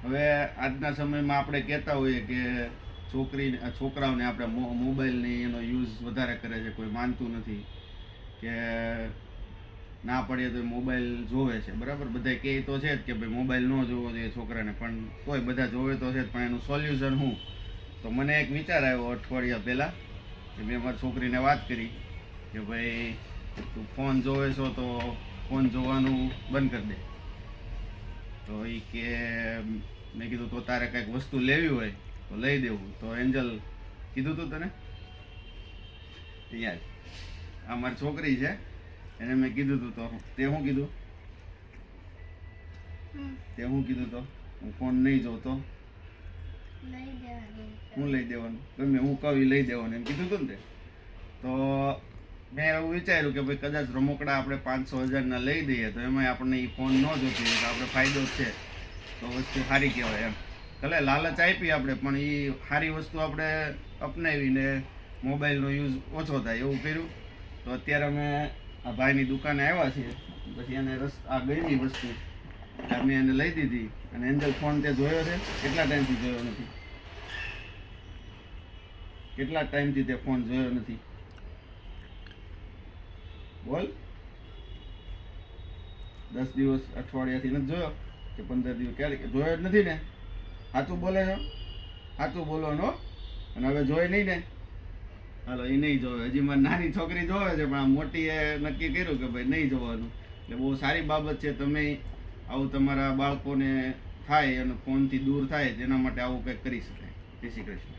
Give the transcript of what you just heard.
હવે આજના સમયમાં આપણે કહેતા હોઈએ કે છોકરાઓને આપણે મોબાઈલની એનો યુઝ વધારે કરે છે, કોઈ માનતું નથી કે ના પડીએ તો મોબાઈલ જોવે છે, બરાબર. બધા કહે તો છે જ કે ભાઈ મોબાઈલ ન જોવો જોઈએ છોકરાને, પણ તોય બધા જોવે તો છે જ. પણ એનું સોલ્યુશન શું? તો મને એક વિચાર આવ્યો અઠવાડિયા પહેલાં કે મેં મારી છોકરીને વાત કરી કે ભાઈ તું ફોન જોવે છો તો ફોન જોવાનું બંધ કરી દે. તો એ કે મેં કીધું તો તારે કંઈક વસ્તુ લેવી હોય તો લઈ દેવું. તો એન્જલ કીધું તું તને યાર, આ મારી છોકરી છે, એને મેં કીધું તું તો તે શું કીધું? તો હું ફોન નહીં જોતો હું લઈ દેવાનું, ગમે હું કહું લઈ દેવાનું એમ કીધું તું ને. તો મેં એવું વિચાર્યું કે ભાઈ કદાચ રમકડા આપણે 500,000 લઈ દઈએ તો એમાં આપણને એ ફોન ન જોતી હોય તો આપણે ફાયદો જ છે, તો વસ્તુ સારી કહેવાય એમ. ભલે લાલચ આપી આપણે, પણ એ સારી વસ્તુ આપણે અપનાવીને મોબાઈલનો યુઝ ઓછો થાય એવું કર્યું. તો અત્યારે અમે આ ભાઈની દુકાને આવ્યા છીએ, પછી એને આ ગમી વસ્તુ મેં એને લઈ દીધી. અને એન્જલ ફોન તે જોયો છે? કેટલા ટાઈમથી જોયો નથી? કેટલા ટાઈમથી તે ફોન જોયો નથી? બોલ. 10 દિવસ, અઠવાડિયાથી નથી જોયો કે 15 દિવસ? ક્યારે જોયો જ નથી ને? સાચું બોલે છો? સાચું બોલવાનો. અને હવે જોઈ નહીં ને? હાલો, એ નહીં જોવે. હજી મારી નાની છોકરી જોવે છે, પણ આ મોટીએ નક્કી કર્યું કે ભાઈ નહીં જોવાનું. એટલે બહુ સારી બાબત છે. તમે આવું તમારા બાળકોને થાય અને ફોનથી દૂર થાય તેના માટે આવું કંઈક કરી શકાય. જય શ્રી કૃષ્ણ.